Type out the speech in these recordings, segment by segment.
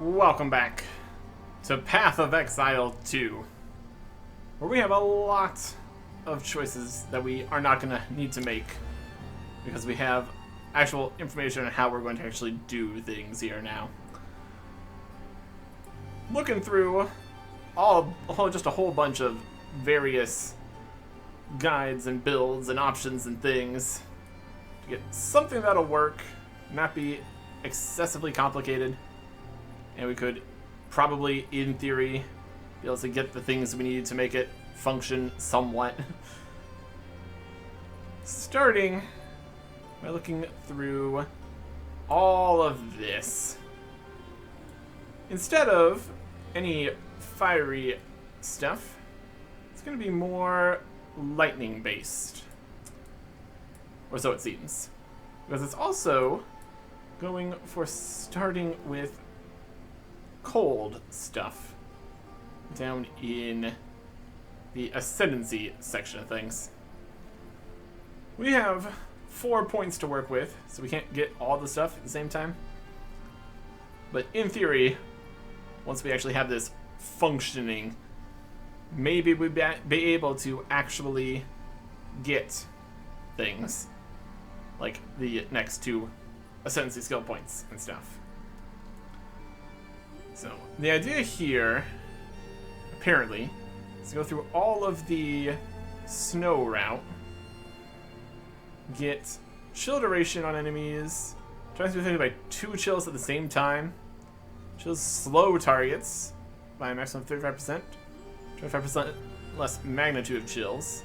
Welcome back to Path of Exile 2, where we have a lot of choices that we are not going to need to make because we have actual information on how we're going to actually do things here now. Looking through just a whole bunch of various guides and builds and options and things to get something that'll work, not be excessively complicated. And we could probably, in theory, be able to get the things we need to make it function somewhat. Starting by looking through all of this. Instead of any fiery stuff, it's going to be more lightning based. Or so it seems. Because it's also going for starting with cold stuff down in the ascendancy section of things. We have 4 points to work with, so we can't get all the stuff at the same time. But in theory, once we actually have this functioning, maybe we'd be able to actually get things like the next 2 ascendancy skill points and stuff. So, the idea here, apparently, is to go through all of the snow route, get chill duration on enemies, tries to be affected by 2 chills at the same time, chills slow targets by a maximum of 35%, 25% less magnitude of chills,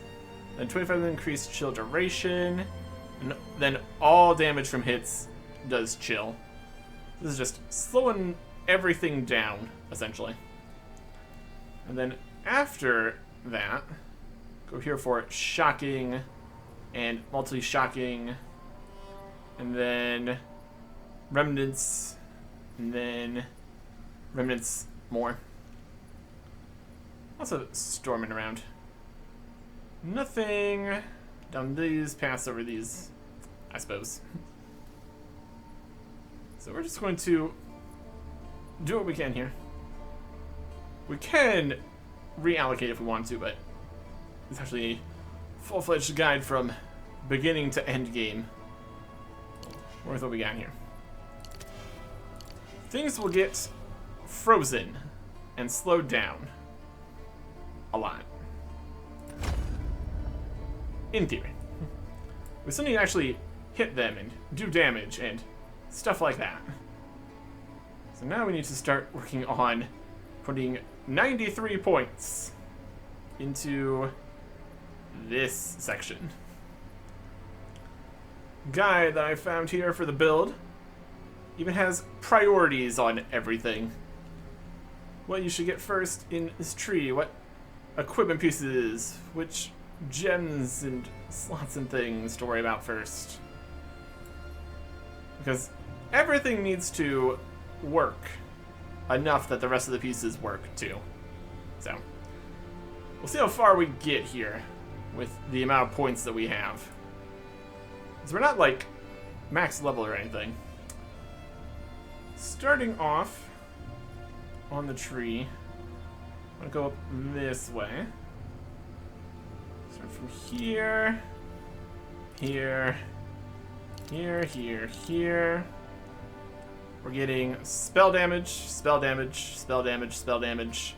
then 25% increased chill duration, and then all damage from hits does chill. This is just slowing everything down, essentially. And then after that, go here for shocking and multi-shocking, and then remnants, and then remnants more. Lots of storming around. Nothing down these, pass over these, I suppose. So we're just going to do what we can here. We can reallocate if we want to, but it's actually a full-fledged guide from beginning to end game. With what we got here. Things will get frozen and slowed down a lot. In theory. We still need to actually hit them and do damage and stuff like that. So now we need to start working on putting 93 points into this section. Guide that I found here for the build even has priorities on everything. What you should get first in this tree, what equipment pieces, which gems and slots and things to worry about first. Because everything needs to work enough that the rest of the pieces work too. So we'll see how far we get here with the amount of points that we have. Because we're not like max level or anything. Starting off on the tree, I'm gonna go up this way. Start from here, here, here, here, here. We're getting spell damage, spell damage, spell damage, spell damage,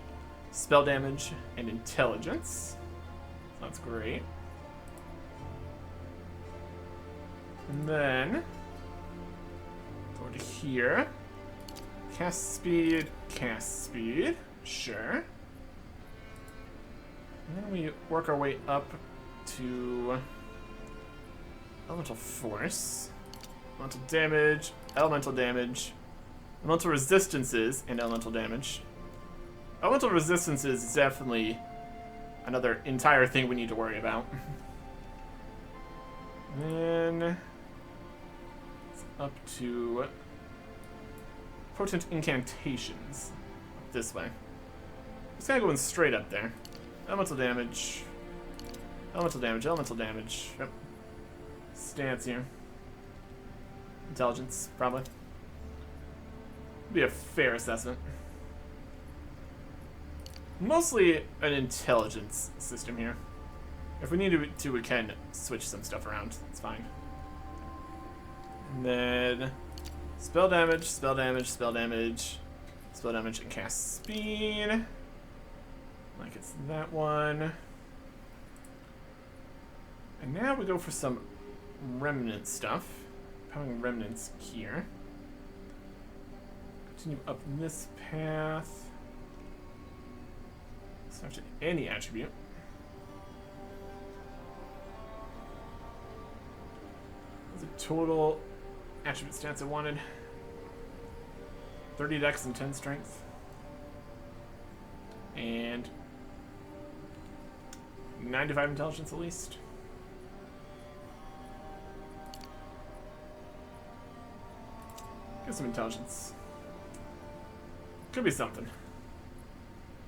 spell damage, and intelligence. That's great. And then go to here. Cast speed, sure. And then we work our way up to elemental force, elemental damage, elemental resistances, and elemental damage. Elemental resistances is definitely another entire thing we need to worry about. And then it's up to potent incantations. This way. It's kind of going straight up there. Elemental damage. Elemental damage, elemental damage. Yep. Stance here. Intelligence, probably. Be a fair assessment. Mostly an intelligence system here. If we need to, we can switch some stuff around. It's fine. And then spell damage, spell damage, spell damage, spell damage, and cast speed. Like it's that one. And now we go for some remnant stuff. Powering remnants here. Continue up this path. Select any attribute. The total attribute stats I wanted. 30 dex and 10 strength. And 95 intelligence at least. Get some intelligence. Could be something.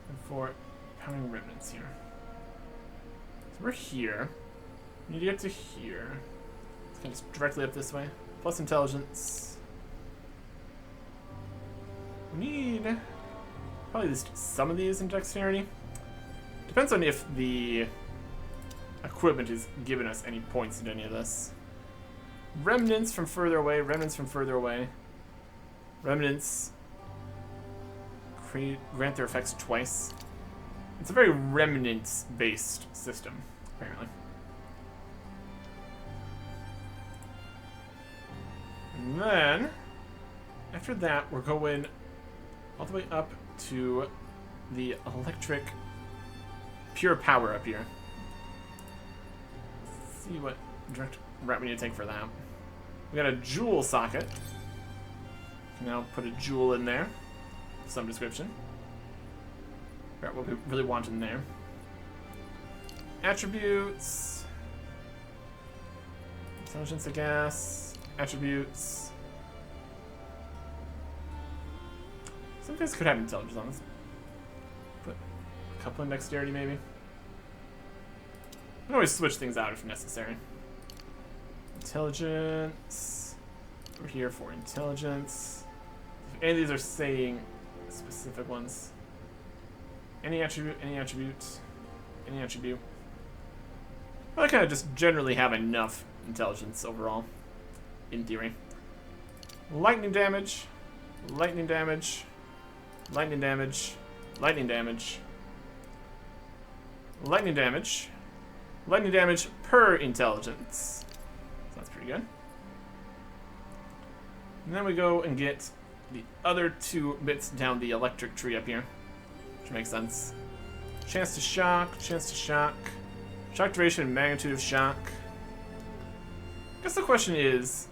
And for pounding remnants here. So we're here. We need to get to here. It's kind of just directly up this way. Plus intelligence. We need probably at least some of these in dexterity. Depends on if the equipment is giving us any points in any of this. Remnants from further away, remnants from further away. Remnants grant their effects twice. It's a very remnants-based system, apparently. And then, after that, we're going all the way up to the electric pure power up here. Let's see what direct route we need to take for that. We got a jewel socket. Can now put a jewel in there. Some description. Figure out what we really want in there. Attributes. Intelligence, I guess. Attributes. Some guys could have intelligence on this. Put a couple in dexterity, maybe. We can always switch things out if necessary. Intelligence. We're here for intelligence. If any of these are saying specific ones. Any attribute, any attribute, any attribute. I kind of just generally have enough intelligence overall, in theory. Lightning damage, lightning damage, lightning damage, lightning damage, lightning damage, lightning damage per intelligence. So that's pretty good. And then we go and get the other two bits down the electric tree up here, which makes sense. Chance to shock, chance to shock. Shock duration and magnitude of shock. I guess the question is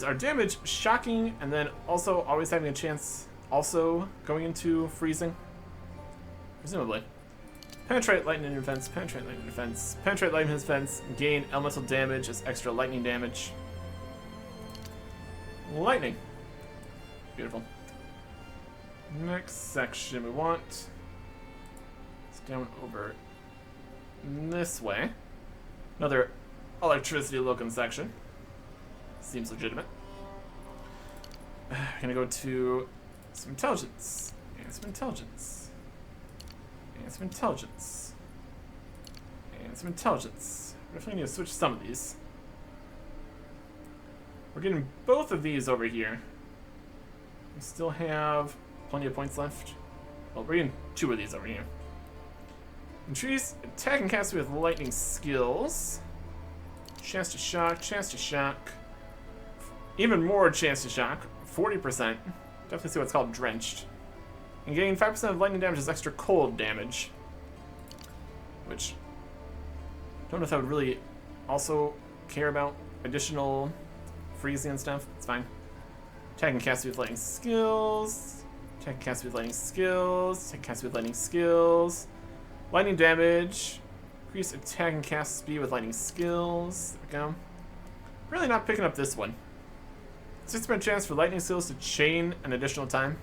our damage shocking and then also always having a chance also going into freezing? Presumably. Penetrate lightning defense, penetrate lightning defense, penetrate lightning defense, gain elemental damage as extra lightning damage. Lightning. Beautiful. Next section we want is down over this way. Another electricity looking section. Seems legitimate. We're gonna go to some intelligence. And some intelligence. And some intelligence. And some intelligence. Definitely need to switch some of these. We're getting both of these over here. We still have plenty of points left. Well, we're getting two of these over here. Increase attack and cast with lightning skills. Chance to shock, chance to shock. Even more chance to shock, 40%. Definitely see what's called drenched. And gain 5% of lightning damage as extra cold damage. Which, don't know if I would really also care about additional freezing and stuff. It's fine. Attack and cast with lightning skills. Attack and cast with lightning skills. Attack and cast with lightning skills. Lightning damage. Increase attack and cast speed with lightning skills. There we go. Really not picking up this one. 6% chance for lightning skills to chain an additional time.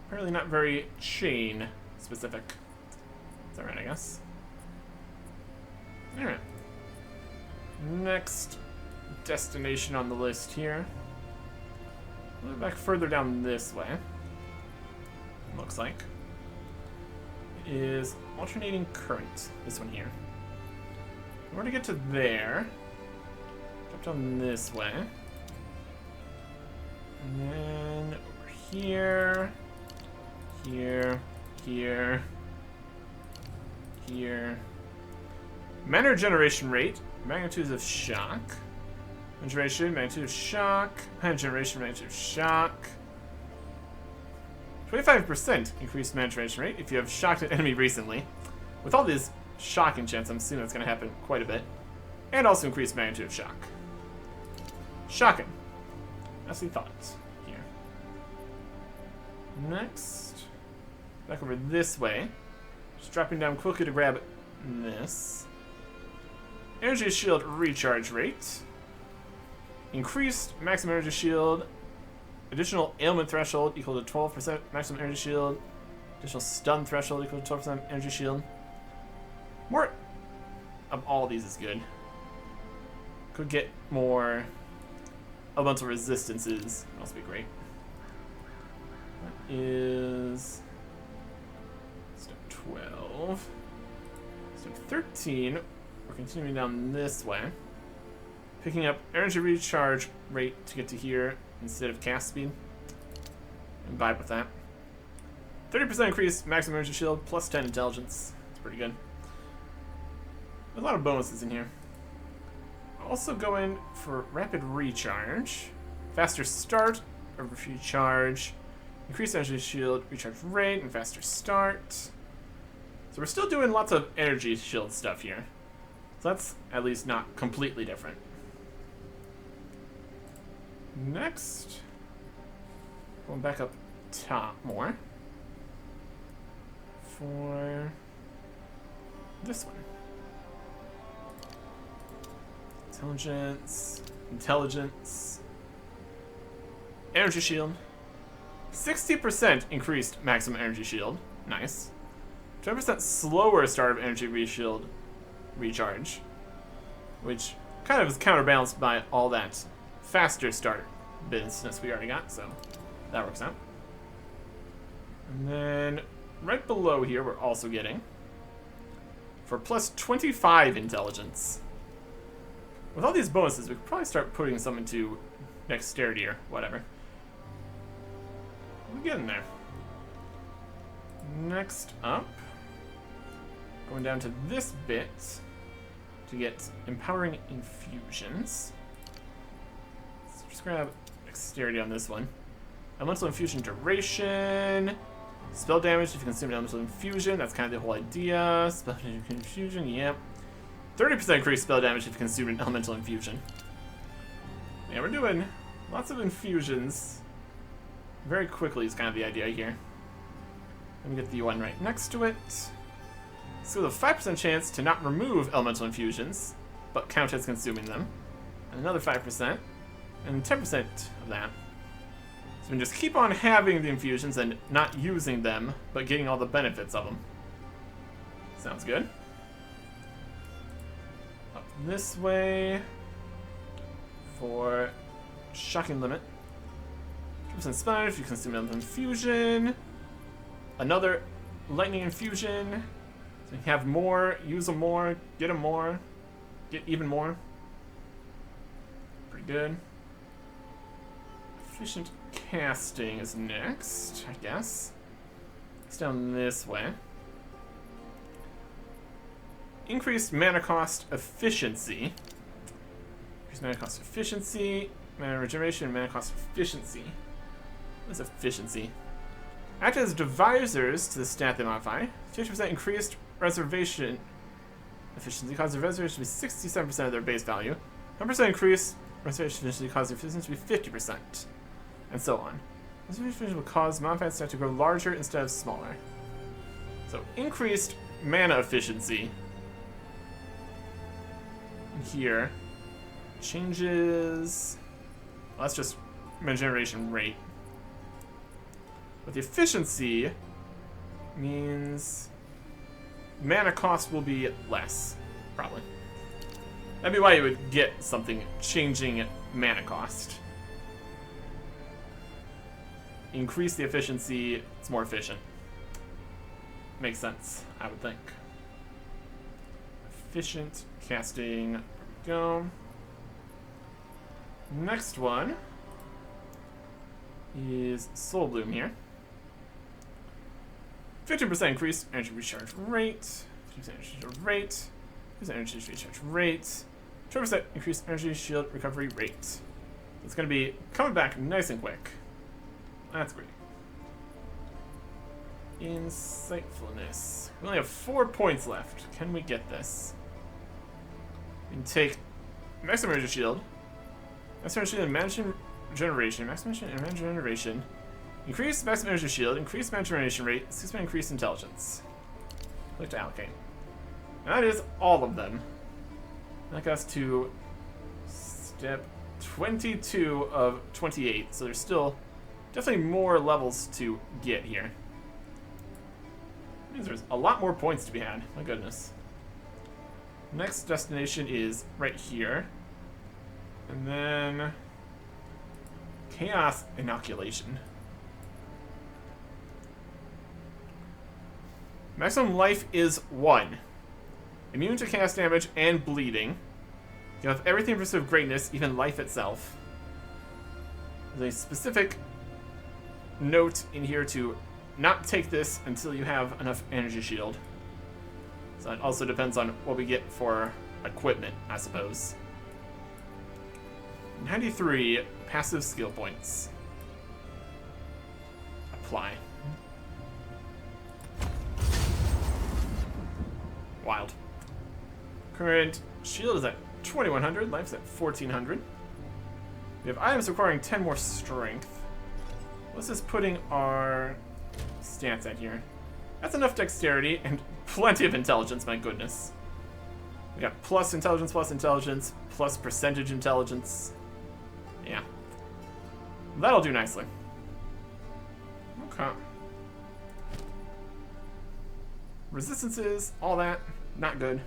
Apparently not very chain specific. Is that right, I guess? Alright. Next destination on the list here. A little back further down this way. Looks like. It is alternating current. This one here. In order to get to there, drop down this way. And then over here. Here. Here. Here. Mana generation rate. Magnitudes of shock. Mana generation, magnitude of shock. Mana generation, magnitude of shock. 25% increased mana generation rate if you have shocked an enemy recently. With all these shock enchants, I'm assuming that's going to happen quite a bit. And also increased magnitude of shock. Shocking. As we thought. Here. Next. Back over this way. Just dropping down quickly to grab this. Energy shield recharge rate. Increased maximum energy shield. Additional ailment threshold equal to 12% maximum energy shield. Additional stun threshold equal to 12% energy shield. More of all these is good. Could get more elemental resistances. That'd also be great. That is step 12. Step 13. We're continuing down this way. Picking up energy recharge rate to get to here instead of cast speed. And vibe with that. 30% increased maximum energy shield plus 10 intelligence. It's pretty good. There's a lot of bonuses in here. Also going for rapid recharge. Faster start of recharge. Increased energy shield recharge rate and faster start. So we're still doing lots of energy shield stuff here. So that's at least not completely different. Next, going back up top more for this one. Intelligence, energy shield. 60% increased maximum energy shield. Nice. 20% slower start of energy shield recharge, which kind of is counterbalanced by all that faster start business we already got, so that works out. And then right below here, we're also getting for plus 25 intelligence. With all these bonuses, we could probably start putting some into dexterity or whatever. We're getting there. Next up, going down to this bit to get empowering infusions. So just grab dexterity on this one. Elemental infusion duration. Spell damage if you consume an elemental infusion. That's kind of the whole idea. Spell infusion, yep. 30% increased spell damage if you consume an elemental infusion. Yeah, we're doing lots of infusions very quickly is kind of the idea here. Let me get the one right next to it. So with a 5% chance to not remove elemental infusions, but count as consuming them. And another 5%, and 10% of that. So we can just keep on having the infusions and not using them, but getting all the benefits of them. Sounds good. Up this way for shocking limit. 2% spell if you consume elemental infusion. Another lightning infusion. So you have more, use them more, get them more, get even more. Pretty good. Efficient casting is next, I guess. It's down this way. Increased mana cost efficiency. Increased mana cost efficiency, mana regeneration, mana cost efficiency. What is efficiency? Act as divisors to the stat they modify. 50% increased reservation efficiency causes the reservation to be 67% of their base value. 10% increased reservation efficiency causes the efficiency to be 50%. And so on. Reservation efficiency will cause modified stat to grow larger instead of smaller. So increased mana efficiency here changes. Well, that's just mana generation rate. But the efficiency means mana cost will be less, probably. That'd be why you would get something changing mana cost. increase the efficiency, it's more efficient. Makes sense, I would think. Efficient casting. There we go. Next one is Soul Bloom here. 15% increased energy recharge rate. 50% energy recharge rate. 50% energy recharge rate. 20% increased energy shield recovery rate. It's going to be coming back nice and quick. That's great. Insightfulness. We only have 4 points left. Can we get this? We can take maximum energy shield. Maximum energy shield and management generation. Maximum energy and management generation. Increase maximum energy shield. Increase management generation rate. 6% increase intelligence. Click to allocate. And that is all of them. That got us to step 22 of 28. So there's still definitely more levels to get here. Means there's a lot more points to be had. My goodness. Next destination is right here. And then Chaos Inoculation. Maximum life is 1. Immune to chaos damage and bleeding. You have everything in pursuit of greatness, even life itself. There's a specific note in here to not take this until you have enough energy shield. So it also depends on what we get for equipment, I suppose. 93 passive skill points. Apply. Wild. Current shield is at 2100, life's at 1400. We have items requiring 10 more strength. What's this putting our stats at here? That's enough dexterity and plenty of intelligence, my goodness. We got plus intelligence, plus percentage intelligence. Yeah. That'll do nicely. Okay. Resistances, all that, not good.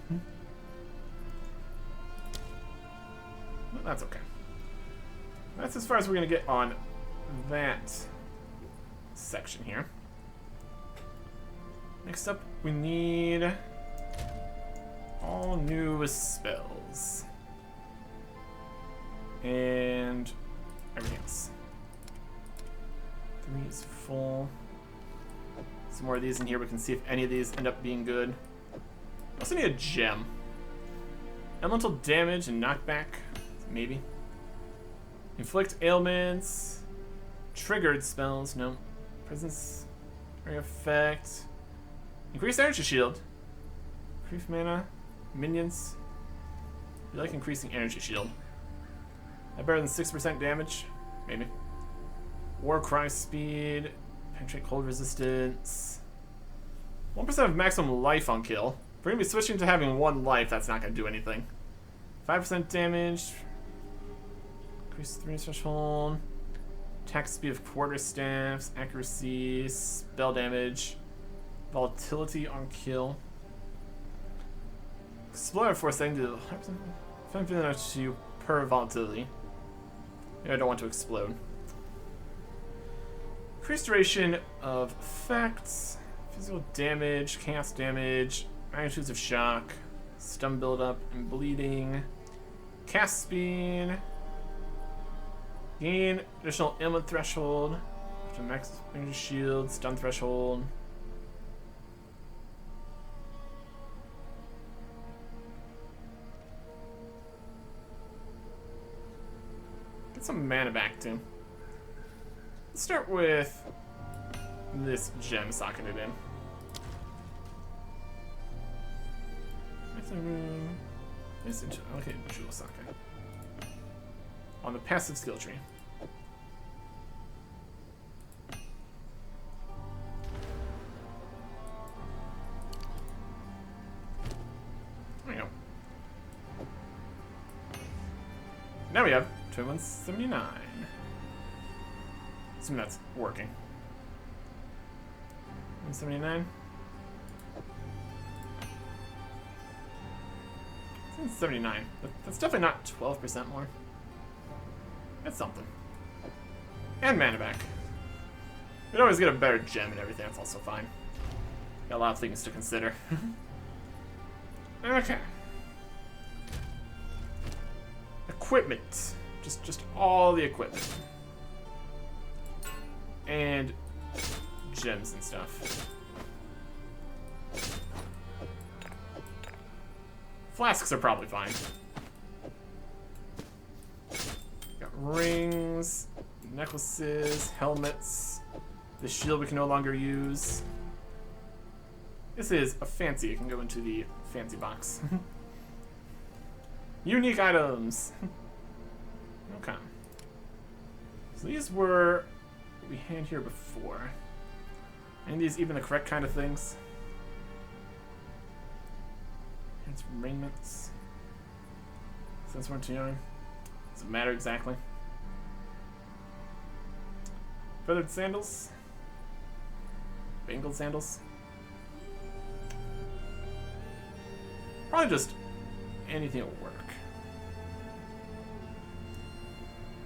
But that's okay. That's as far as we're going to get on that section here. Next up, we need all new spells. And everything else. 3 is full. Some more of these in here. We can see if any of these end up being good. We also need a gem. Elemental damage and knockback. Maybe. Inflict ailments. Triggered spells. No. Presence. Area effect. Increase energy shield. Increase mana. Minions. We like increasing energy shield. That better than 6% damage? Maybe. War cry speed. Penetrate cold resistance. 1% of maximum life on kill. If we're going to be switching to having 1 life, that's not going to do anything. 5% damage. Increase 3 threshold. Attack speed of quarterstaffs. Accuracy. Spell damage. Volatility on kill. Explode force setting to 5% to you per volatility. Maybe I don't want to explode. Increased duration of effects, physical damage, chaos damage, magnitudes of shock, stun buildup and bleeding, cast speed, gain additional ailment threshold, to max energy shield, stun threshold. Get some mana back too. Let's start with this gem socketed in. Okay, jewel socket. On the passive skill tree. There we go. Now we have 2179. Assume that's working. 179. 79. That's definitely not 12% more. That's something. And mana back. Could always get a better gem and everything. That's also fine. Got a lot of things to consider. Okay. Equipment. Just all the equipment. And gems and stuff. Flasks are probably fine. Got rings, necklaces, helmets. The shield we can no longer use. This is a fancy. It can go into the fancy box. Unique items. Okay. So these were what we had here before. And these even the correct kind of things. It's raiments. Since we're too young. Doesn't matter exactly. Feathered sandals. Bangled sandals. Probably just anything will work.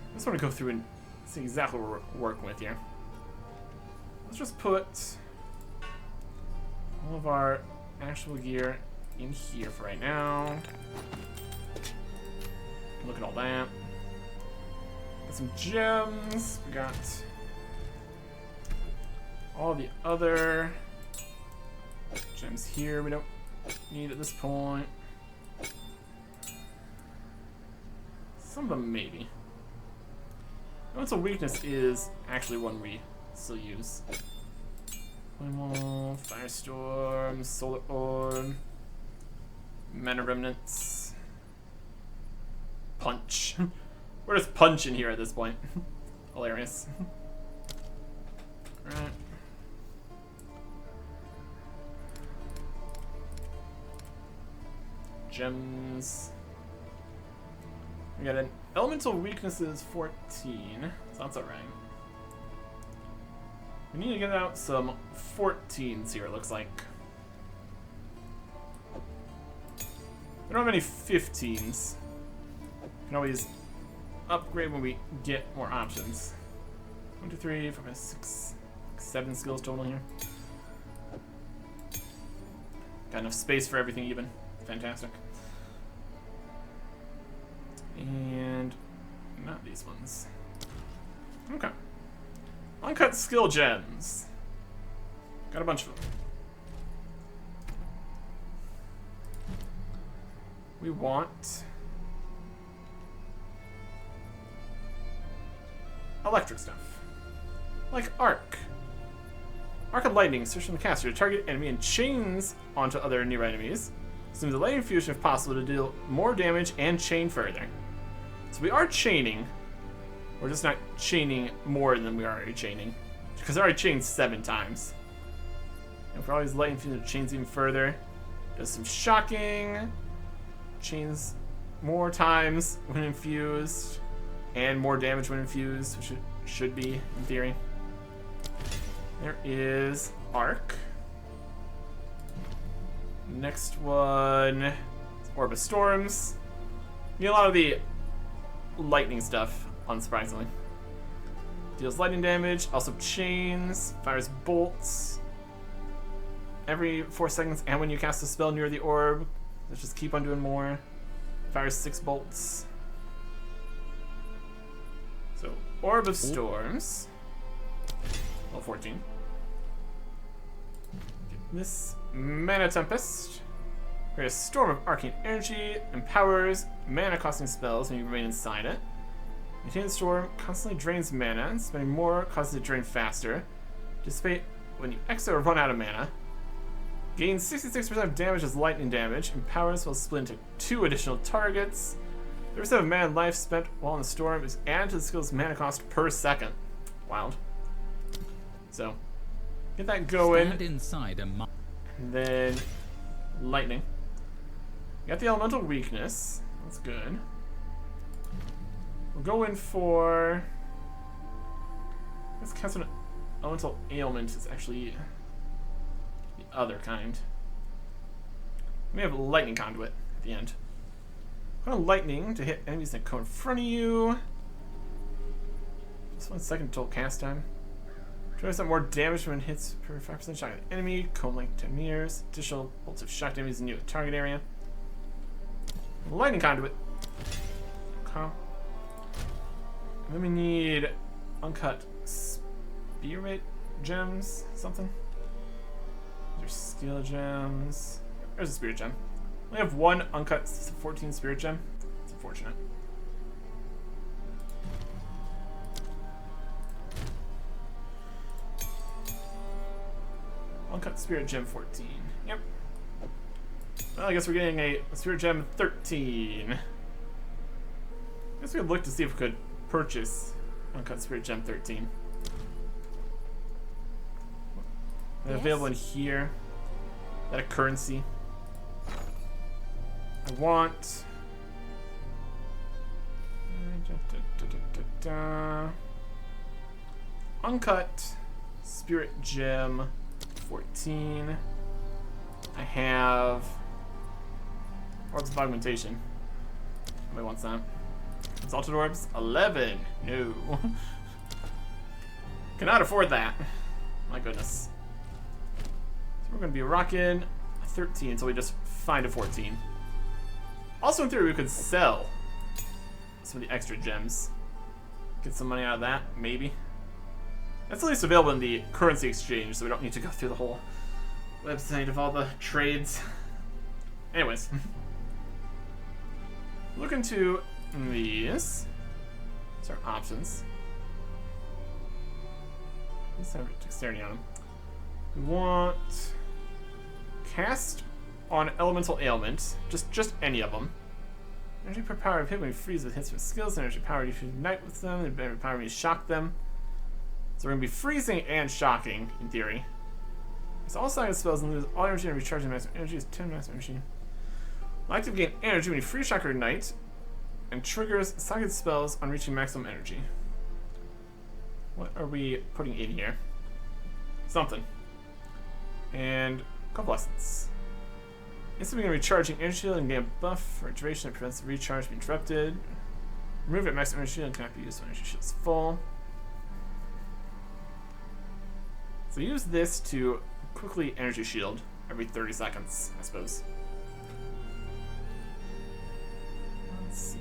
I just want to go through and see exactly what we're working with here. Let's just put all of our actual gear in here for right now. Look at all that. Got some gems. We got all the other gems here we don't need at this point. Some of them maybe. What's a weakness is actually one we still use. Flame Firestorm, Solar Orb, Mana Remnants, Punch. We're just punch in here at this point. Hilarious. Alright. Gems. We got an elemental weaknesses 14, so that's alright. We need to get out some 14s here, it looks like. We don't have any 15s. We can always upgrade when we get more options. 1, 2, 3, 4, 5, 6, 7 skills total here. Got enough space for everything even. Fantastic. And not these ones. Okay. Uncut skill gems. Got a bunch of them. We want electric stuff. Like Arc. Arc of Lightning, search from the caster to target enemy and chains onto other near enemies. Assume the lightning fusion if possible to deal more damage and chain further. So we are chaining. We're just not chaining more than we are already chaining. Because I already chained 7 times. And for all these lightning fusion chains even further. Does some shocking. Chains more times when infused. And more damage when infused, which it should be in theory. There is Arc. Next one is Orb of Storms. Need a lot of the lightning stuff, unsurprisingly. Deals lightning damage, also chains, fires bolts every 4 seconds, and when you cast a spell near the orb, let's just keep on doing more. Fires 6 bolts. So, Orb of Storms. Level 14. Get this Mana Tempest. Create a storm of arcane energy, empowers mana costing spells when you remain inside it. Maintain the storm constantly drains mana, and spending more causes it to drain faster. Dissipate when you exit or run out of mana. Gains 66% of damage as lightning damage. Empowers will split into 2 additional targets. 30% of mana and life spent while in the storm is added to the skill's mana cost per second. Wild. So, get that going. Stand inside and then lightning. We got the elemental weakness. That's good. We'll go in for. Let's cast an elemental ailment. Is actually the other kind. We have lightning conduit at the end. Kind of lightning to hit enemies that come in front of you. Just 1 second total cast time. Tries out more damage when hits per 5% shock at the enemy. Cone length 10 meters. Additional bolts of shock damage near the target area. Lightning conduit. Okay. And then we need uncut spirit gems. Something. There's steel gems. There's a spirit gem. We have one uncut 14 spirit gem. It's unfortunate. Uncut spirit gem 14. Yep. Well, I guess we're getting a spirit gem 13. I guess we could look to see if we could purchase uncut spirit gem 13. They're available in here. Is that a currency? I want. Uncut spirit gem 14. I have orbs of augmentation. Nobody wants that. Exalted orbs 11. No. Cannot afford that. My goodness. So we're gonna be rocking a 13 until we just find a 14. Also, in theory, we could sell some of the extra gems. Get some money out of that, maybe. That's at least available in the currency exchange, so we don't need to go through the whole website of all the trades. Anyways. Look into these. These are options. Let's have dexterity on them. We want cast on elemental ailment, just any of them. Energy per power of hit when we freeze with hits with skills. Energy power you should ignite with them. Energy power when you shock them. So we're gonna be freezing and shocking in theory. It's all silent spells and lose all energy and recharging maximum energy is 10 maximum energy. Active gain energy when you freeze, shock, or ignite, and triggers silent spells on reaching maximum energy. What are we putting in here? Something. And a couple lessons. Instantly begin recharging energy shield and gain a buff for a duration that prevents the recharge being interrupted. Remove it, maximum energy shield and cannot be used when energy shield is full. So use this to quickly energy shield every 30 seconds, I suppose. Let's see.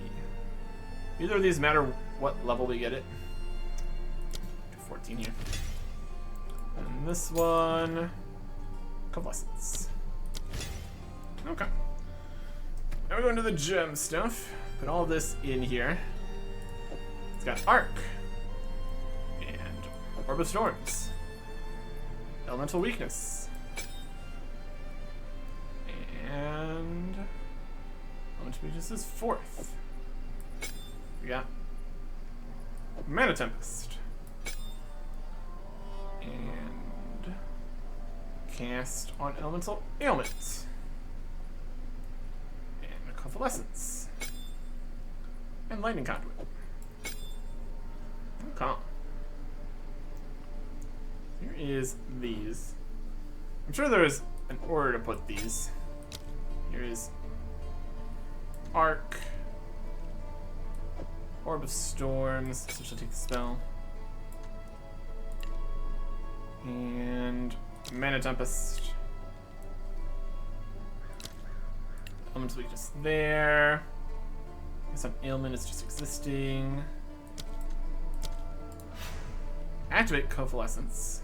Either of these matter what level we get it. 14 here. And this one, a couple lessons. Okay. Now we're going to the gem stuff. Put all this in here. It's got Arc. And Orb of Storms. Elemental Weakness. And Elemental Weakness is 4th. We got Mana Tempest. And cast on elemental ailment. And a convalescence. And lightning conduit. Okay. Here is these. I'm sure there is an order to put these. Here is Arc. Orb of Storms, so she'll take the spell. And Mana Tempest. Elemental Weakness there. I guess an ailment is just existing. Activate Coalescence.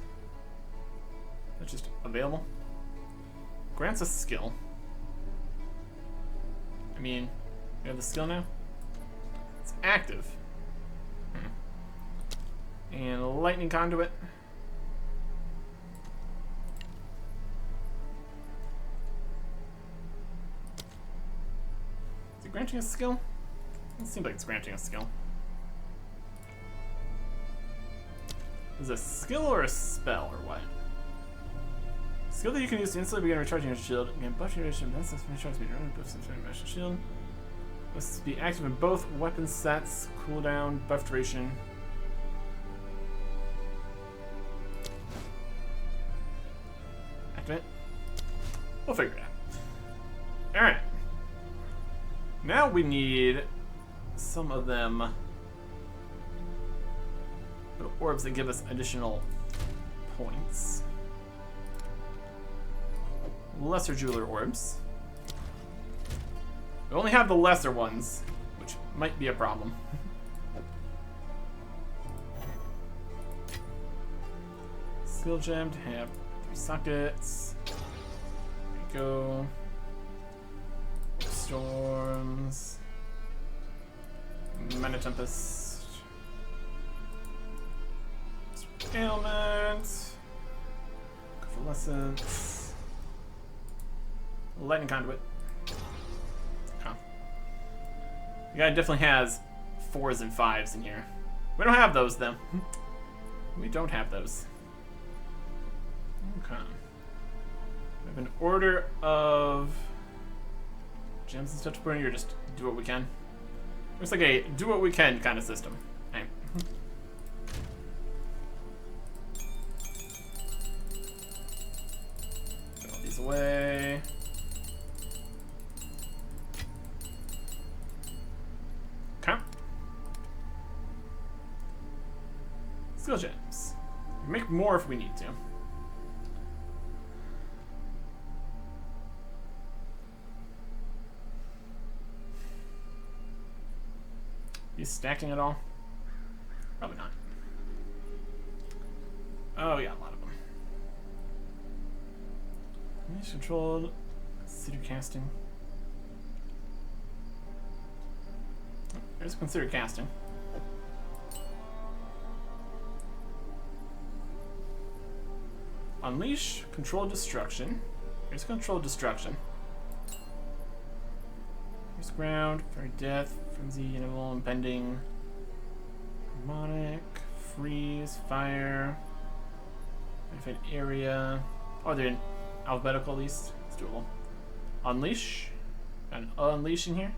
That's just available. Grants a skill. I mean, you have the skill now? It's active. And Lightning Conduit. Is it granting a skill? It seems like it's granting a skill. Is it a skill or a spell or what? Skill that you can use to instantly begin recharging your shield. Again, buff duration, balance recharge speed, buff your shield. Must be active in both weapon sets. Cooldown, buff duration. Activate. We'll figure it out. Alright. Now we need some of them little orbs that give us additional points. Lesser jeweler orbs. We only have the lesser ones, which might be a problem. Skill gem to have 3 sockets. There we go. Storms. Mana Tempest. Ailment. Convalescence. Lightning Conduit. Huh. The guy definitely has 4s and 5s in here. We don't have those, though. We don't have those. Okay. We have an order of gems and stuff to put in, or just do what we can. Looks like a do what we can kind of system. Right. Put all these away. Okay. Skill gems. We make more if we need to. He's stacking it all? Probably not. Oh, yeah, a lot of them. Unleash controlled. Consider casting. Oh, there's consider casting. Unleash controlled destruction. Here's controlled destruction. Here's ground, fairy death, frenzy, interval, impending, harmonic, freeze, fire, benefit area. Oh, they're in alphabetical at least. It's doable. Unleash. Got an unleash in here.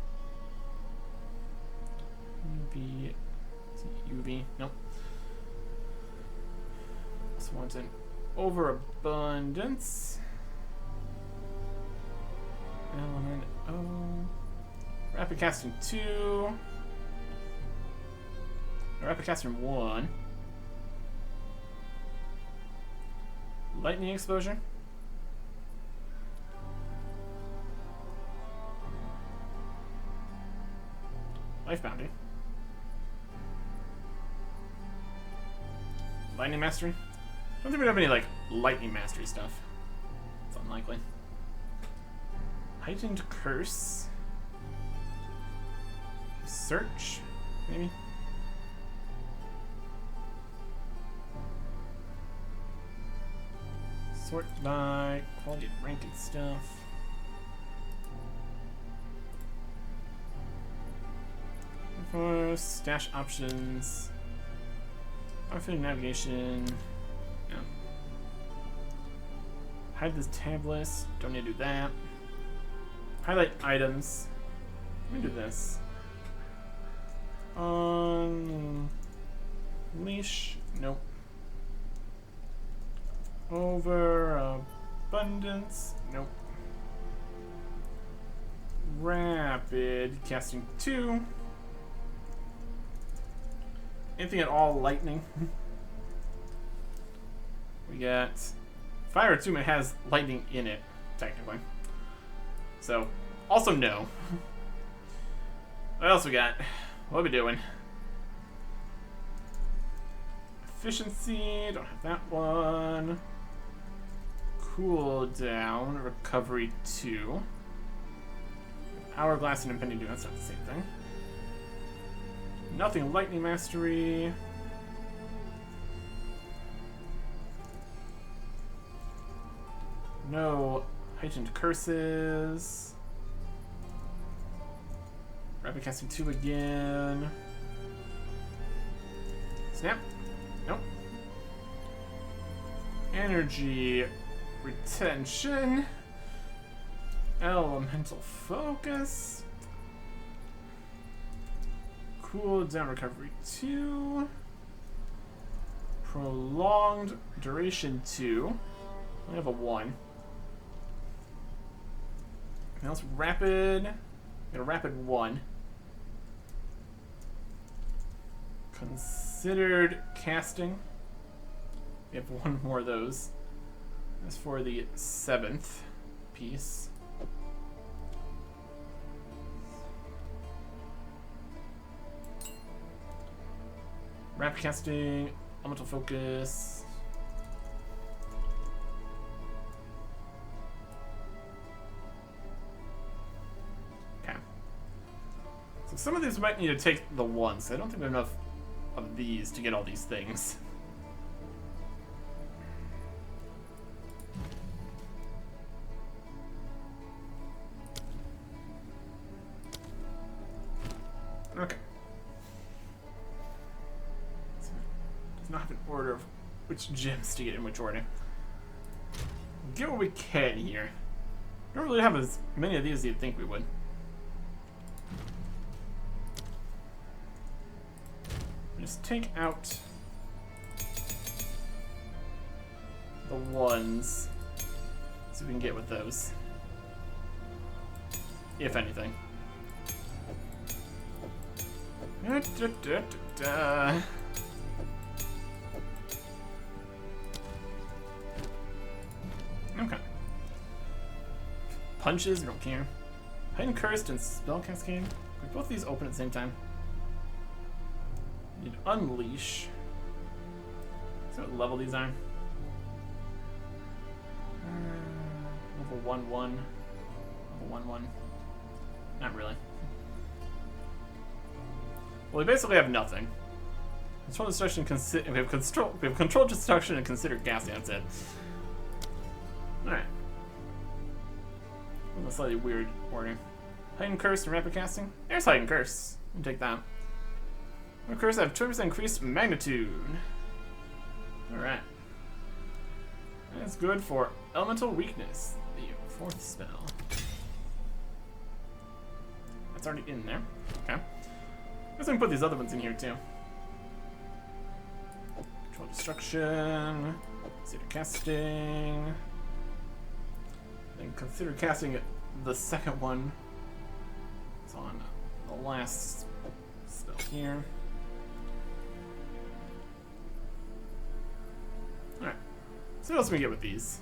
UV. Is it UV? Nope. This one's an overabundance. Element O. Rapid casting 2. Rapid casting 1. Lightning exposure. Life bounty. Lightning mastery. I don't think we have any like lightning mastery stuff. It's unlikely. Heightened curse. Search, maybe? Sort by quality of rank and stuff. For stash options. Outfit navigation. Yeah. Hide this tab list. Don't need to do that. Highlight items. Let me do this. Leash. Nope. Overabundance. Nope. Rapid casting 2. Anything at all lightning? We got fire attunement has lightning in it, technically. So, also no. What else we got? What are we doing? Efficiency, don't have that one. Cooldown, recovery 2. Hourglass and impending doom, that's not the same thing. Nothing lightning mastery. No heightened curses. Rapid casting 2 again. Snap. Nope. Energy retention. Elemental focus. Cooldown recovery 2. Prolonged duration 2. I have a 1. Now it's rapid. Got a rapid 1. Considered casting. We have one more of those. As for the 7th piece. Rapid casting, elemental focus. Okay. So some of these might need to take the ones. I don't think we have enough of these to get all these things. Okay. So, does not have an order of which gems to get in which order. Get what we can here. Don't really have as many of these as you'd think we would. Just take out the ones so we can get with those. If anything. Okay. Punches, we don't care. Heightened Cursed and Spell Cascade. We both these open at the same time. Need Unleash. See what level these are. Level 1-1. Level 1-1. Not really. Well, we basically have nothing. Control destruction. We have control destruction and consider gassing. That's it. All right. In a slightly weird order. Heightened Curse and Rapid Casting. There's Heightened Curse. You can take that. Heightened Curse have 20% increased magnitude. All right. That's good for Elemental Weakness, the 4th spell. That's already in there. Okay. I guess I can put these other ones in here too. Control Destruction. Consider casting. Then consider casting the second one. It's on the last spell here. Alright. So what else can we get with these?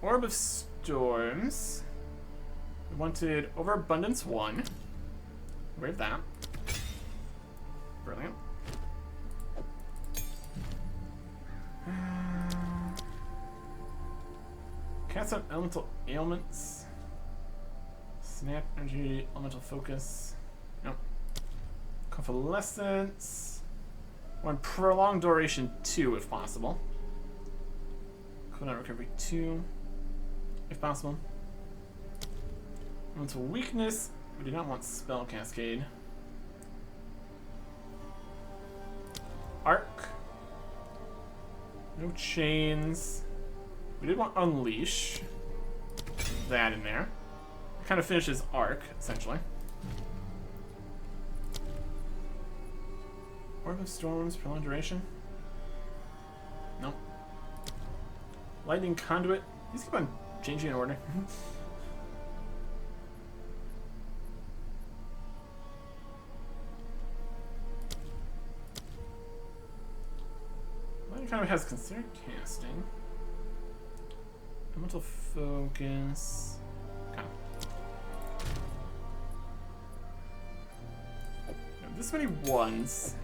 Orb of Storms. We wanted Overabundance 1. We have that. Brilliant. Cast out Elemental Ailments. Snap Energy, Elemental Focus. Nope. Convalescence. One Prolonged Duration 2 if possible. Cooldown Recovery 2 if possible. Elemental Weakness. We do not want Spell Cascade. Arc. No chains. We did want Unleash. That in there. Kind of finishes Arc, essentially. Orb of Storms, prolonged duration. Nope. Lightning Conduit. These keep on changing in order. Kind of has considered casting. Elemental Focus. Okay. Now, this many ones.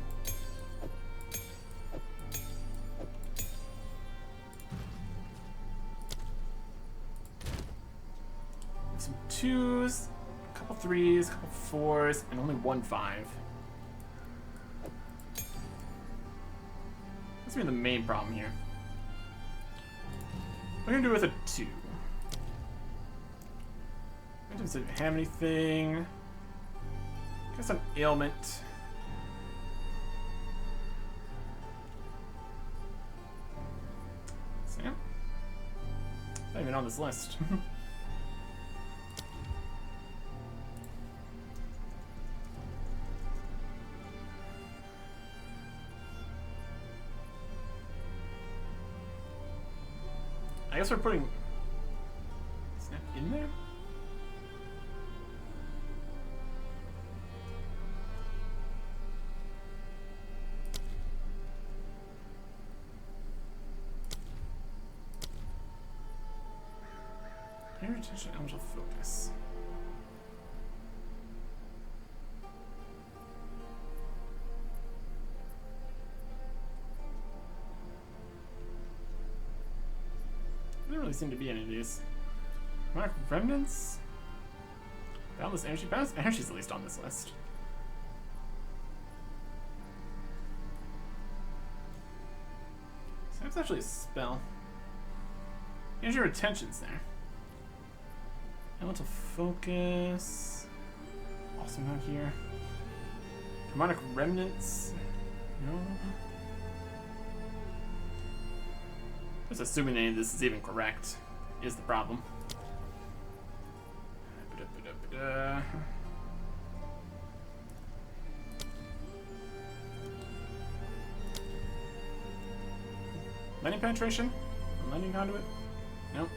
Some 2s, a couple 3s, a couple 4s, and only 1 5. That's gonna be the main problem here. What are we gonna do with a 2? I don't have anything. Guess an ailment. Sam? Not even on this list. I guess we're putting Snap in there? Fairy attention, elemental focus. There doesn't really seem to be any of these. Mark remnants? Boundless energy. Boundless energy is at least on this list. So that's actually a spell. Energy retention's there. Elemental focus. Also not here. Harmonic remnants. No. Just assuming any of this is even correct is the problem. Lightning penetration? Lightning conduit? Nope.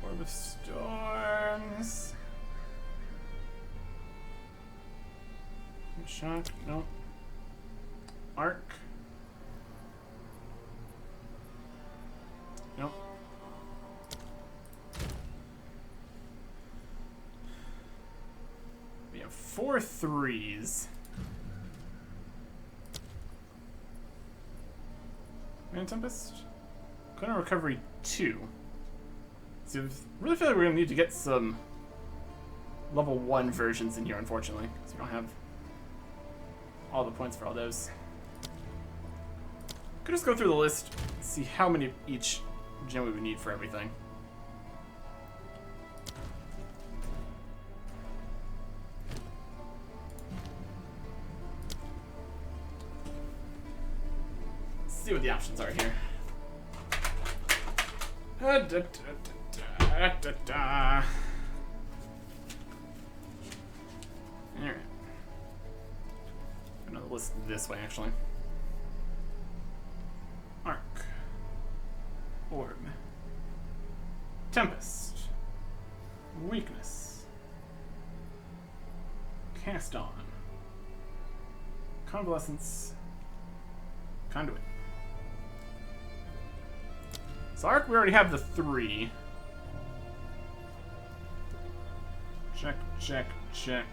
Orb of storms. Shock? Nope. Arc? Nope. We have 4 3s. Man Tempest? Cone Recovery 2. So I really feel like we're going to need to get some level 1 versions in here, unfortunately, because we don't have all the points for all those. Could just go through the list, see how many each gem we would need for everything. Let's see what the options are here. Alright. Another list this way, actually. Arc. Orb. Tempest. Weakness. Cast on. Convalescence. Conduit. So Arc, we already have the 3. Check, check, check.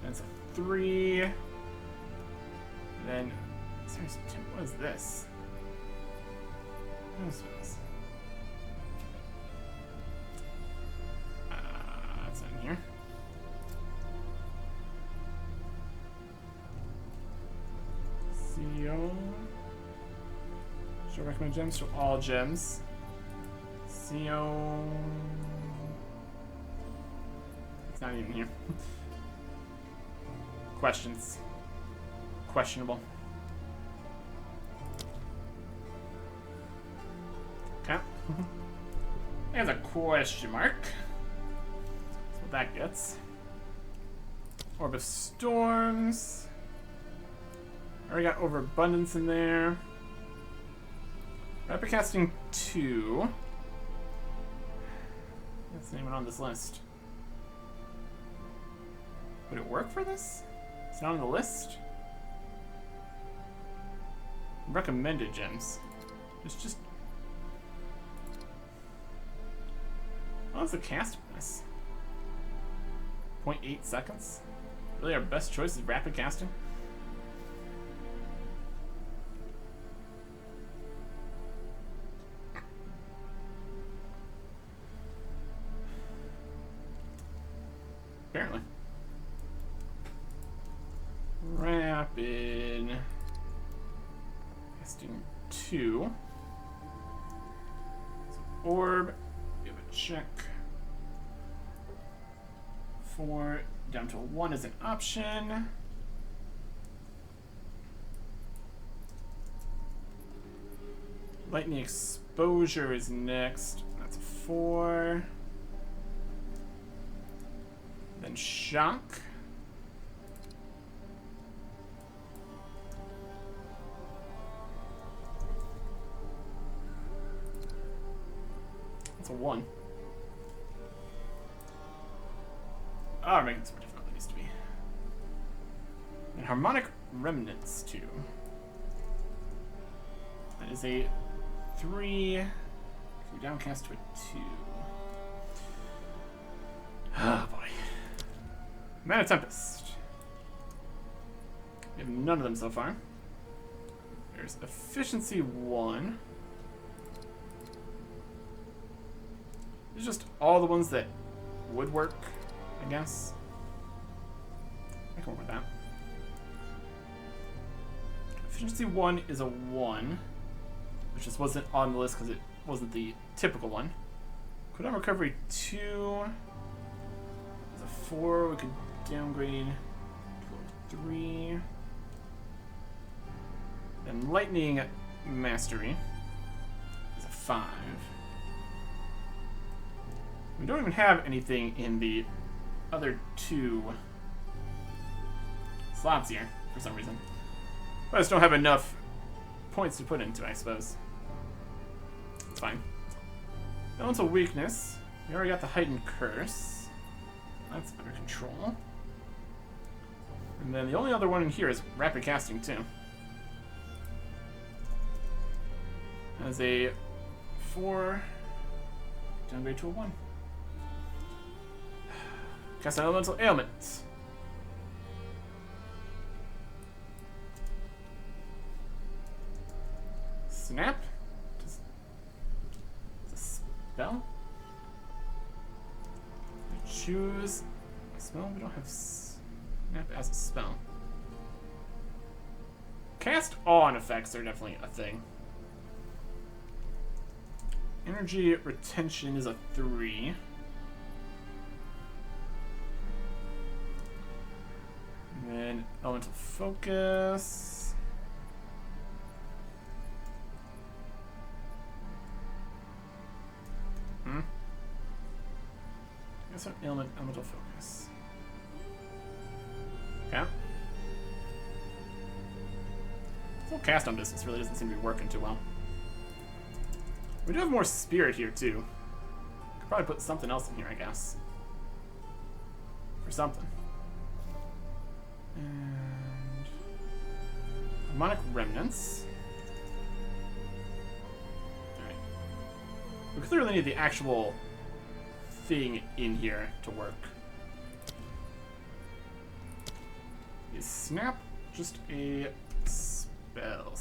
That's a 3. Then, seriously, what is this? What is this? That's not in here. CO. Should I recommend gems to all gems? CO. It's not even here. Questions. Questionable. Okay. There's a question mark. That's what that gets. Orb of Storms. Already got Overabundance in there. Rapid Casting 2. That's not even on this list. Would it work for this? It's not on the list. Recommended gems. It's just. What's the cast of this? 0.8 seconds? Really, our best choice is rapid casting? Apparently. Rapid casting 2. So orb, give a check. 4 down to 1 is an option. Lightning exposure is next. That's a 4. Then shock. That's a 1. Oh, making this more difficult than it needs to be. And harmonic remnants 2. That is a 3. We downcast to a 2. Oh boy. Mana Tempest. We have none of them so far. There's Efficiency 1. It's just all the ones that would work, I guess. I can work with that. Efficiency 1 is a 1, which just wasn't on the list because it wasn't the typical one. Cooldown Recovery 2 is a 4. We could downgrade to a 3. Then Lightning Mastery is a 5. We don't even have anything in the other 2 slots here for some reason. But I just don't have enough points to put into it, I suppose. It's fine. Elemental Weakness. We already got the Heightened Curse. That's under control. And then the only other one in here is Rapid Casting, too. As a 4, downgrade to a 1. Cast an Elemental Ailment. Snap? It's a spell? We choose a spell? We don't have Snap as a spell. Cast on effects are definitely a thing. Energy Retention is a 3. And then Elemental Focus. I guess an Elemental Focus. Okay. Full cast on distance really doesn't seem to be working too well. We do have more Spirit here too. Could probably put something else in here, I guess. For something. And Harmonic Remnants. Alright. We clearly need the actual thing in here to work. Is Snap just a spell?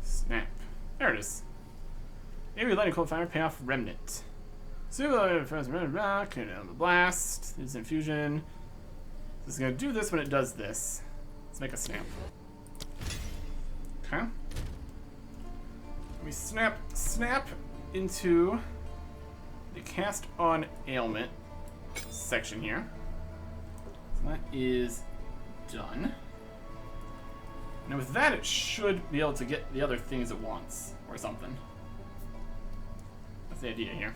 Snap. There it is. Maybe Lightning Cold Fire, Payoff Remnant. So, first Remnant Rock, and the Blast, there's Infusion. This is going to do this when it does this. Let's make a Snap. Okay. We snap into the Cast on Ailment section here. So that is done. And with that, it should be able to get the other things it wants, or something. That's the idea here.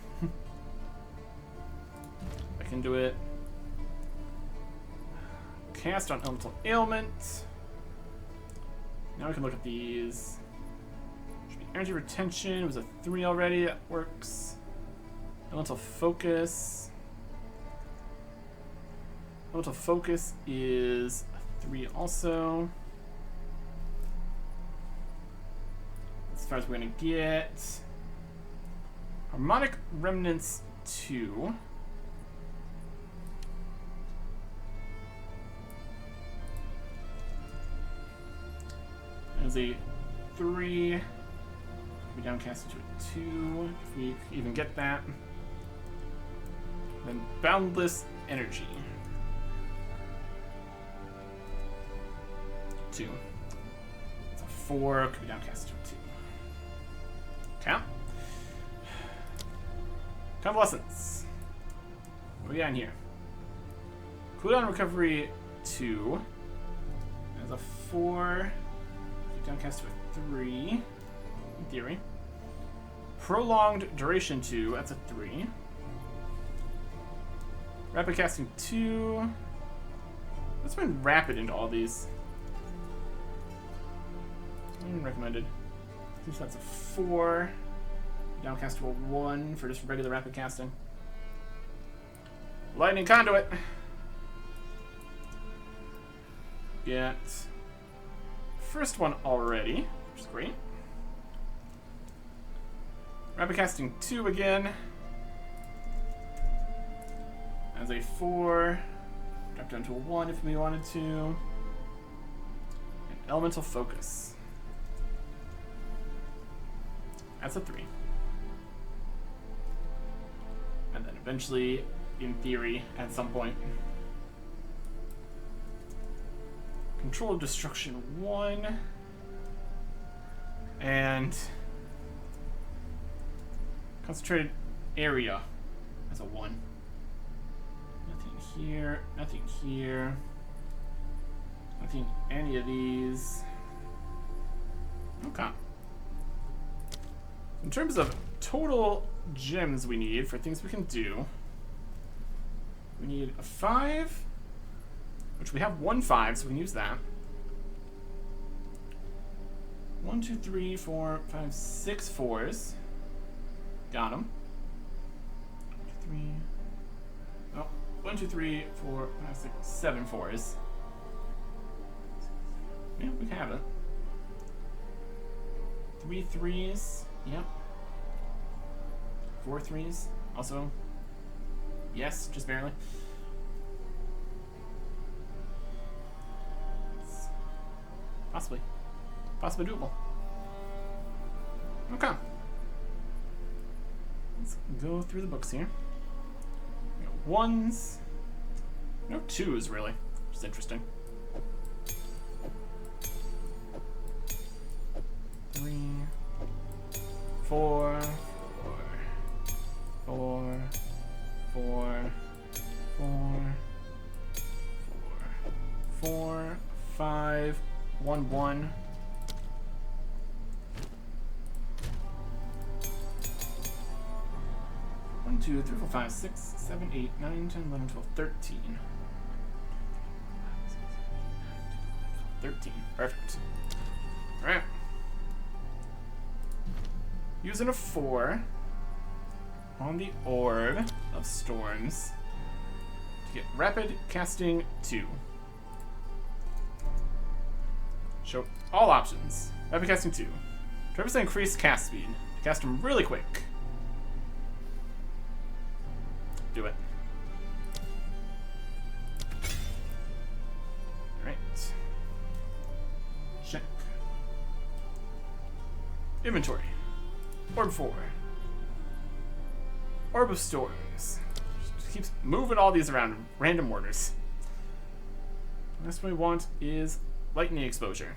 I can do it. Cast on Elemental Ailment. Now we can look at these. Should be Energy Retention. It was a 3 already. That works. Elemental Focus. Elemental Focus is a 3 also. As far as we're going to get Harmonic Remnants 2. As a 3. We downcast it to a 2, if we even get that. Then Boundless Energy. 2. It's a 4, could be downcast to a 2. Okay. Convalescence. What do we got in here? Cooldown Recovery 2. There's a 4. Downcast to a 3. In theory. Prolonged Duration 2. That's a 3. Rapid Casting 2. Let's bring Rapid into all these. Recommended. I think that's a 4. Downcast to a 1 for just regular Rapid Casting. Lightning Conduit. Get first one already, which is great. Rapid casting 2 again. As a 4. Drop down to a 1 if we wanted to. And elemental focus. That's a 3. And then eventually, in theory, at some point, control of destruction 1. And concentrated area as a 1. Nothing here, nothing here. Nothing any of these. Okay. In terms of total gems we need for things we can do, we need a 5, which we have 1 5, so we can use that. 1, 2, 3, 4, 5, 6 4s. Got them. 3. Oh, 1, 2, 3, 4, 5, 6, 7 4s. Yeah, we can have it. 3 3s. Yep. 4 3s. Also. Yes, just barely. Possibly. Possibly doable. Okay. Let's go through the books here. We got 1s. No 2s, really. Which is interesting. 3, 4, 4, 4, 4, 4, 5, 1, 1. One, 2, 3, 4, 5, 6, 7, 8, 9, 10, 11, 12, 13. 13. Perfect. Alright. Using a 4 on the Orb of Storms to get Rapid Casting 2. Show all options. Rapid Casting 2. 20% increased cast speed. Cast them really quick. Do it. Alright. Check. Inventory. Orb 4. Orb of Storms. Just keeps moving all these around in random orders. The next one we want is Lightning Exposure.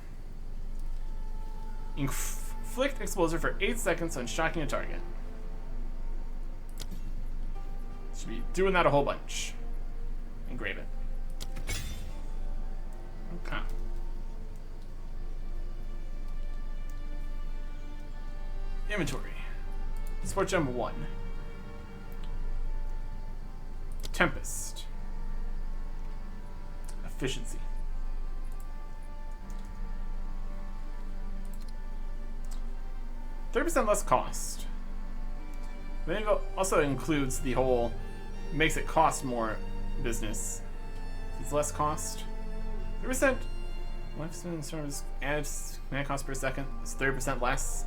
Inflict exposure for 8 seconds on shocking a target. Should be doing that a whole bunch. Engrave it. Okay. Inventory. Sport Gem 1. Tempest. Efficiency. %30 less cost. Then it also includes the whole makes it cost more business. It's less cost. 30% lifespan service adds mana cost per second. It's 30% less.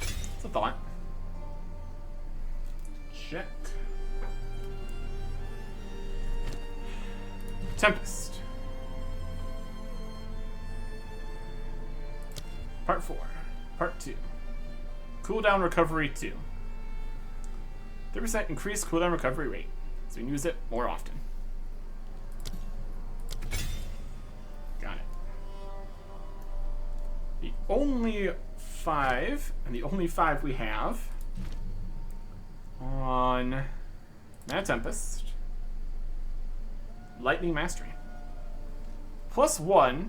It's a thought. Check. Tempest. Part 4. Part 2. Cooldown recovery 2. 30% increased cooldown recovery rate, so we can use it more often. Got it. The only 5, and the only 5 we have on Mana Tempest, Lightning Mastery. +1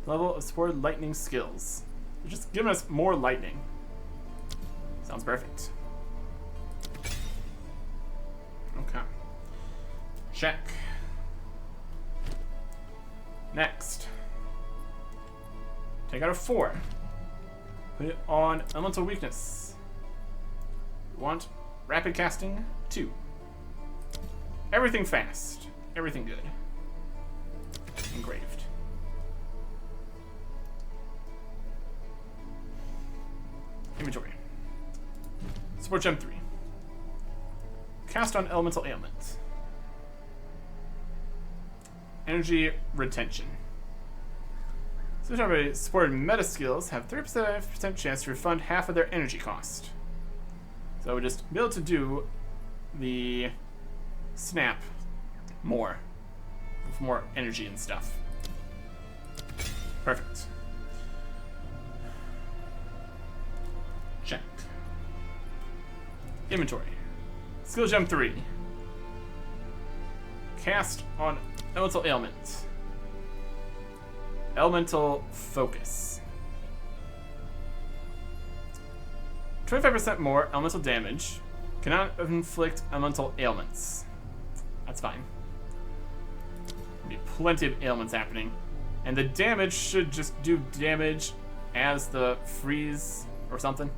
level of supported lightning skills. They're just giving us more lightning. Sounds perfect. Okay. Check. Next. Take out a 4. Put it on Elemental Weakness. We want Rapid Casting 2. Everything fast. Everything good. Engraved. Inventory. Support Gem 3. Cast on Elemental Ailment. Energy Retention. So everybody supported meta skills have 30% chance to refund half of their energy cost. So we'll just be able to do the snap more. With more energy and stuff. Perfect. Check. Inventory. Skill Gem 3. Cast on Elemental Ailment. Elemental Focus. 25% more elemental damage. Cannot inflict elemental ailments. That's fine. There'll be plenty of ailments happening. And the damage should just do damage as the freeze or something.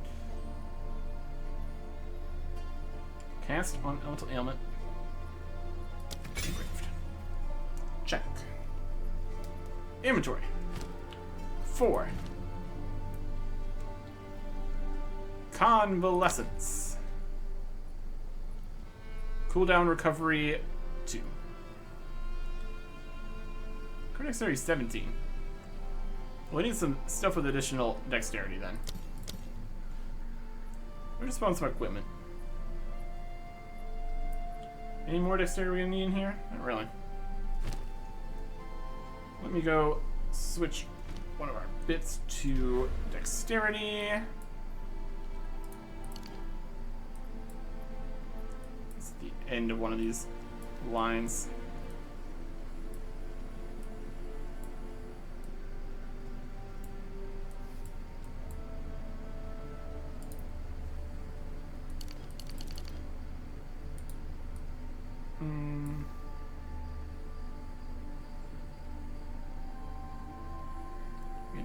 Cast on elemental ailment. Engraved. Check. Inventory. 4. Convalescence. Cooldown recovery 2. Current dexterity 17. Well, we need some stuff with additional dexterity then. We're just spawn some equipment. Any more dexterity we're gonna need in here? Not really. Let me go switch one of our bits to dexterity. It's the end of one of these lines.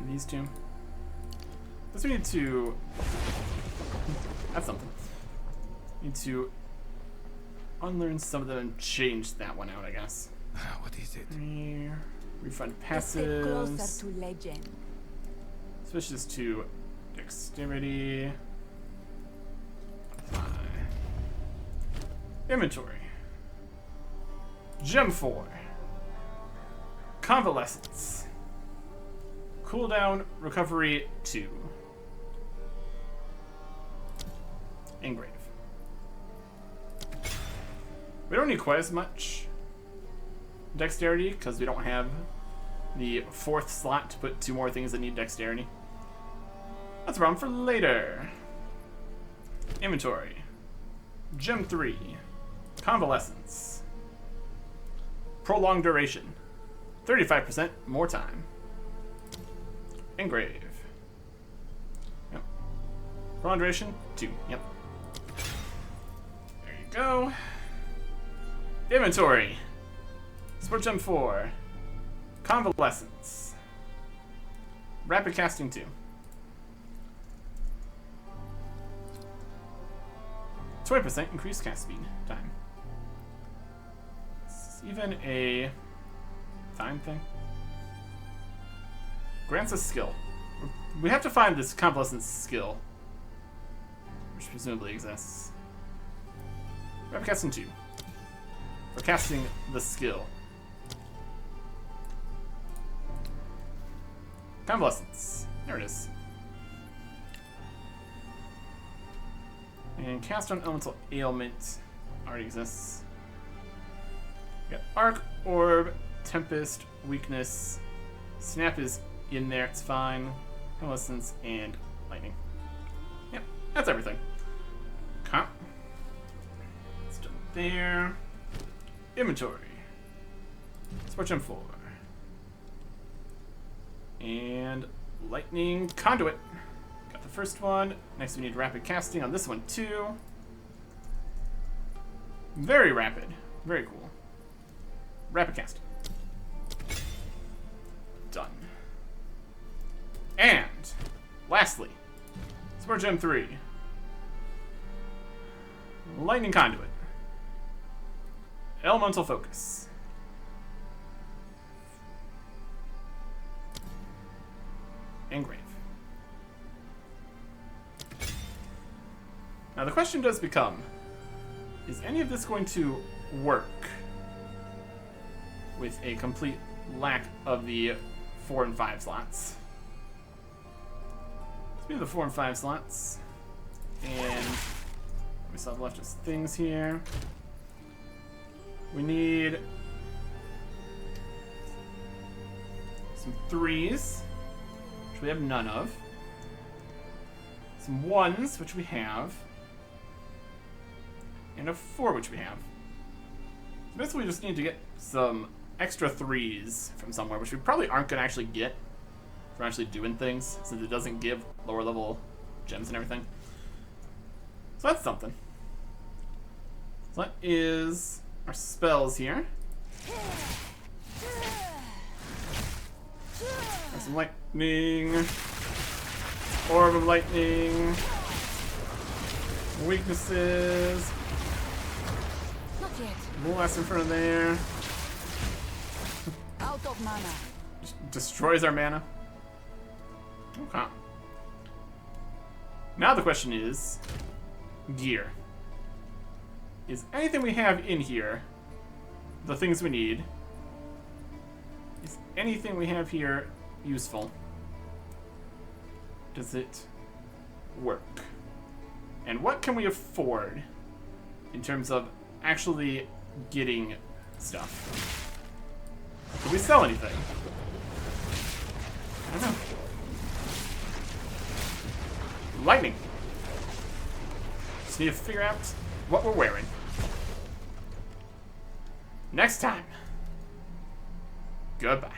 These two. Guess we need to. That's something. Need to unlearn some of them and change that one out, I guess. What is it? Refund Step closer passives. to legend. Switch this to dexterity. Apply. Inventory. Gem 4. Convalescence. Cooldown recovery 2. Engrave. We don't need quite as much dexterity because we don't have the 4th slot to put 2 more things that need dexterity. That's a problem for later. Inventory. Gem 3. Convalescence. Prolonged duration. 35% more time. Engrave. Yep. Prolonged duration 2. Yep. There you go. Inventory. Sport Gem 4. Convalescence. Rapid casting 2. 20% increased cast speed time. Is this even a time thing? Grants a skill. We have to find this convalescence skill, which presumably exists. Rapid casting 2. For casting the skill. Convalescence. There it is. And cast on elemental ailment already exists. We got arc, orb, tempest, weakness. Snap is in there, it's fine. Convalescence and lightning. Yep, that's everything. Okay. Still there. Inventory. Sport Gem 4. And lightning conduit. Got the first one. Next we need rapid casting on this one too. Very rapid. Very cool. Rapid casting. Done. And lastly, Sport Gem 3. Lightning conduit. Elemental focus. Engrave. Now the question does become, is any of this going to work with a complete lack of the 4 and 5 slots? Let's do the 4 and 5 slots. And we still have left as things here. We need some 3s, which we have none of. Some 1s, which we have. And a 4, which we have. So basically, we just need to get some extra 3s from somewhere, which we probably aren't going to actually get from actually doing things, since it doesn't give lower level gems and everything. So that's something. So that is our spells here. There's some lightning. Orb of lightning. Weaknesses. Not yet. Blast in front of there. Out of mana. Just destroys our mana. Okay. Now the question is, gear. Is anything we have in here the things we need? Is anything we have here useful? Does it work? And what can we afford in terms of actually getting stuff? Can we sell anything? I don't know. Lightning. Just need to figure out what we're wearing. Next time. Goodbye.